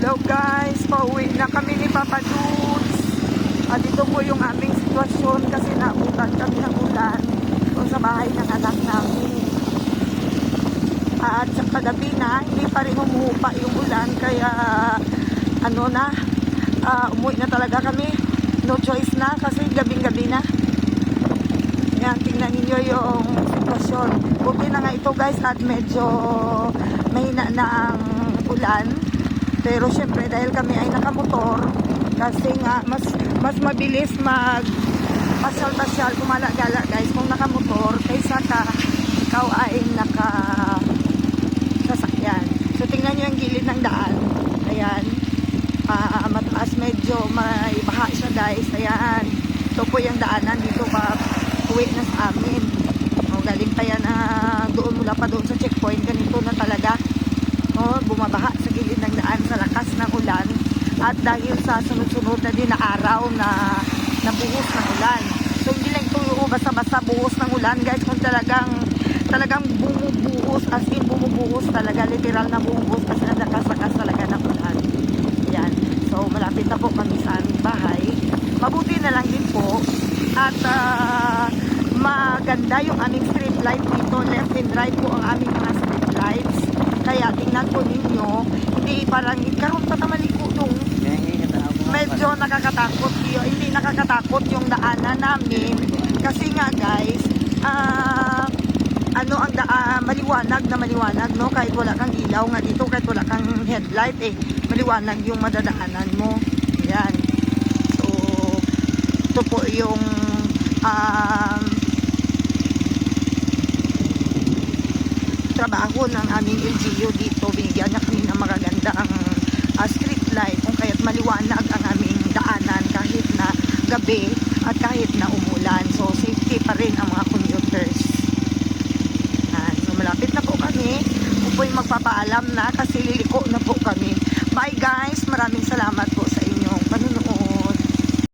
Hello guys, pauwi na kami ni Papa Dudes. At ito po yung aming sitwasyon kasi naabutan kami ng ulan sa bahay ng anak namin. At sa kagabi na, hindi pa rin humuhupa yung ulan kaya umuwi na talaga kami. No choice na kasi gabing-gabi na. Yan, tingnan ninyo yung sitwasyon. Buti na nga ito guys at medyo mahina na ang ulan. Pero syempre dahil kami ay nakamotor, kasi nga mas mabilis mag pasyal-pasyal, kumala-gala guys kung nakamotor kaysa ikaw ay sasakyan. So tingnan nyo yung gilid ng daan. Ayan. Mataas, medyo may baha siya guys. Ayan. Ito po yung daanan dito pa uwi na sa amin. Galing pa yan doon, mula pa doon sa checkpoint. Ganito na talaga. Bumabaha sa gilid ng daan sa lakas ng ulan at dahil sa sunod-sunod na din na araw na buhos ng ulan. So hindi lang ito basta-basta buhos ng ulan guys, kung talagang bumubuhos, as in bumubuhos talaga, literal na bumubuhos kasi nalakas-lakas talaga ng ulan. Yan. So malapit na po kami sa aming bahay. Mabuti na lang din po at maganda yung aming street light dito. Left and right po ang aming mga street lights. Kaya tingnan po ninyo, hindi parang karon patamaliko dong. Medyo nakakatakot yun. Hindi nakakatakot yung daanan namin. Kasi nga guys, maliwanag na maliwanag, no? Kahit wala kang ilaw nga dito, kahit wala kang headlight, maliwanag yung madadaanan mo. Yan. So, ito po yung trabaho ng aming LGU dito. Binigyan na kami ng magagandang street light kung kaya't maliwanag ang aming daanan kahit na gabi at kahit na umulan. So safety pa rin ang mga commuters. So malapit na po kami. Ako po'y magpapaalam na kasi liliko na po kami. Bye guys, maraming salamat.